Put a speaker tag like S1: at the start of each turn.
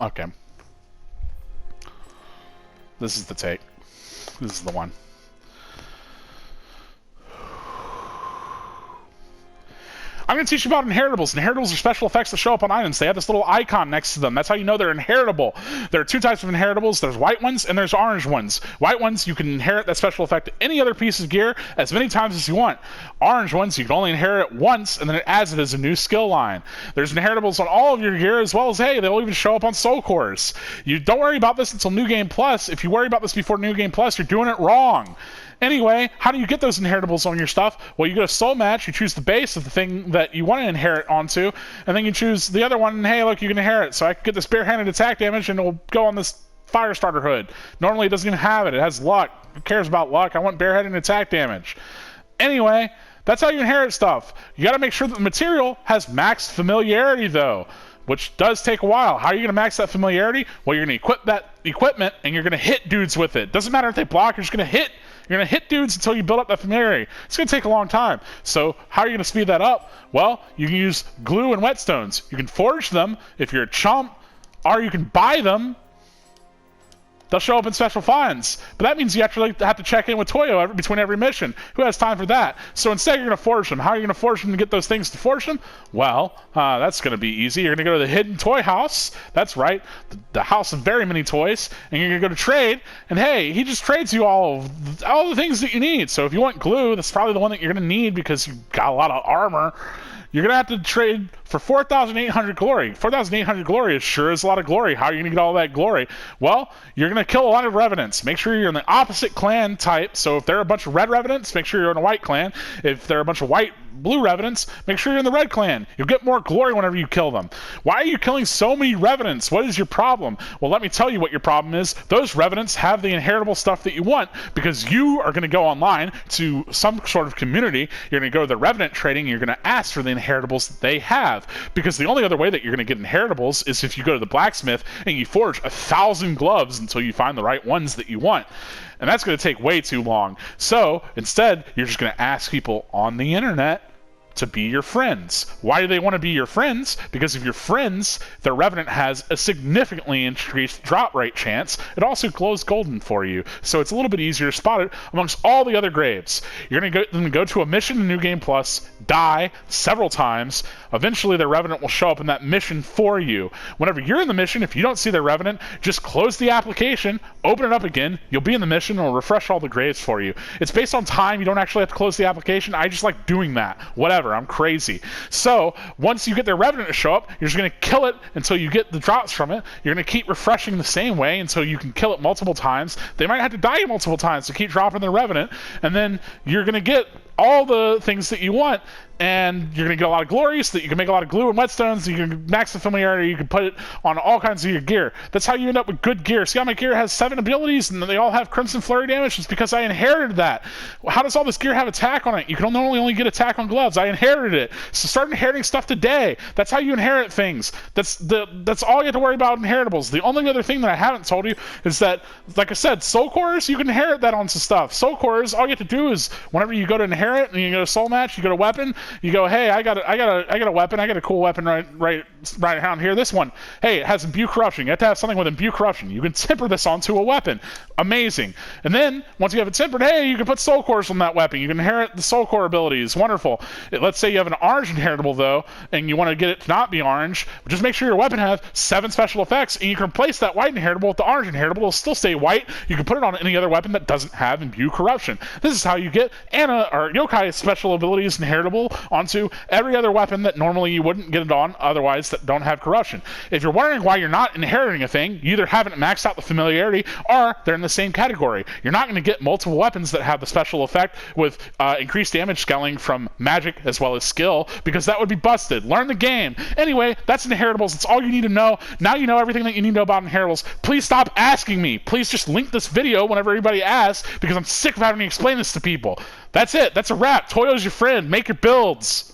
S1: Okay. This is the take. This is the one. I'm going to teach you about inheritables. Inheritables are special effects that show up on items. They have this little icon next to them. That's how you know they're inheritable. There are two types of inheritables. There's white ones and there's orange ones. White ones, you can inherit that special effect to any other piece of gear as many times as you want. Orange ones, you can only inherit it once, and then it adds it as a new skill line. There's inheritables on all of your gear, as well as, hey, they'll even show up on soul cores. You don't worry about this until New Game Plus. If you worry about this before New Game Plus, you're doing it wrong. Anyway, how do you get those inheritables on your stuff? Well, you go to Soul Match, you choose the base of the thing that you want to inherit onto, and then you choose the other one, and hey, look, you can inherit. So I can get this barehanded attack damage, and it will go on this fire starter hood. Normally, it doesn't even have it. It has luck. Who cares about luck? I want barehanded attack damage. Anyway, that's how you inherit stuff. You got to make sure that the material has maxed familiarity, though, which does take a while. How are you going to max that familiarity? Well, you're going to equip that equipment, and you're going to hit dudes with it. Doesn't matter if they block, you're just going to hit. You're going to hit dudes until you build up that familiarity. It's going to take a long time. So how are you going to speed that up? Well, you can use glue and whetstones. You can forge them if you're a chump, or you can buy them. They'll show up in special finds. But that means you actually have to check in with Toyo between every mission. Who has time for that? So instead, you're going to forge them. How are you going to forge them to get those things to forge them? Well, that's going to be easy. You're going to go to the hidden toy house. That's right. The house of very many toys. And you're going to go to trade. And hey, he just trades you all the things that you need. So if you want glue, that's probably the one that you're going to need because you've got a lot of armor. You're going to have to trade for 4,800 glory. 4,800 glory is sure is a lot of glory. How are you going to get all that glory? Well, you're going to kill a lot of revenants. Make sure you're in the opposite clan type. So if there are a bunch of red revenants, make sure you're in a white clan. If there are a bunch of blue revenants, make sure you're in the red clan. You'll get more glory whenever you kill them. Why are you killing so many revenants? What is your problem? Well, let me tell you what your problem is. Those revenants have the inheritable stuff that you want because you are going to go online to some sort of community. You're going to go to the revenant trading. You're going to ask for the inheritables that they have because the only other way that you're going to get inheritables is if you go to the blacksmith and you forge 1,000 gloves until you find the right ones that you want. And that's going to take way too long. So instead, you're just going to ask people on the internet to be your friends. Why do they want to be your friends? Because if you're friends, the Revenant has a significantly increased drop rate chance. It also glows golden for you, so it's a little bit easier to spot it amongst all the other graves. You're going to go to a mission in New Game Plus, die several times. Eventually, the Revenant will show up in that mission for you. Whenever you're in the mission, if you don't see the Revenant, just close the application, open it up again, you'll be in the mission, and it'll refresh all the graves for you. It's based on time. You don't actually have to close the application. I just like doing that. Whatever. I'm crazy. So once you get their Revenant to show up, you're just going to kill it until you get the drops from it. You're going to keep refreshing the same way until you can kill it multiple times. They might have to die multiple times to keep dropping their Revenant, and then you're going to get all the things that you want, and you're going to get a lot of glory so that you can make a lot of glue and whetstones. You can max the familiarity. You can put it on all kinds of your gear. That's how you end up with good gear. See how my gear has 7 abilities and they all have Crimson Flurry damage? It's because I inherited that. How does all this gear have attack on it? You can normally only get attack on gloves. I inherited it. So start inheriting stuff today. That's how you inherit things. That's all you have to worry about inheritables. The only other thing that I haven't told you is that, like I said, soul cores, you can inherit that onto stuff. Soul cores, all you have to do is whenever you go to inherit and you go to soul match, you go to weapon, you go, hey, I got a weapon, I got a cool weapon right around here. This one, hey, it has imbue corruption. You have to have something with imbue corruption. You can temper this onto a weapon. Amazing. And then once you have it tempered, hey, you can put soul cores on that weapon. You can inherit the soul core abilities. Wonderful. Let's say you have an orange inheritable though, and you want to get it to not be orange. Just make sure your weapon has 7 special effects, and you can replace that white inheritable with the orange inheritable. It'll still stay white. You can put it on any other weapon that doesn't have imbue corruption. This is how you get Anna or Yokai special abilities inheritable onto every other weapon that normally you wouldn't get it on otherwise that don't have corruption. If you're wondering why you're not inheriting a thing, you either haven't maxed out the familiarity or they're in the same category. You're not going to get multiple weapons that have the special effect with increased damage scaling from magic as well as skill, because that would be busted. Learn the game. Anyway, that's inheritables. That's all you need to know. Now you know everything that you need to know about inheritables. Please stop asking me. Please just link this video whenever everybody asks, because I'm sick of having to explain this to people. That's it. That's a wrap. Toyo's your friend. Make your builds.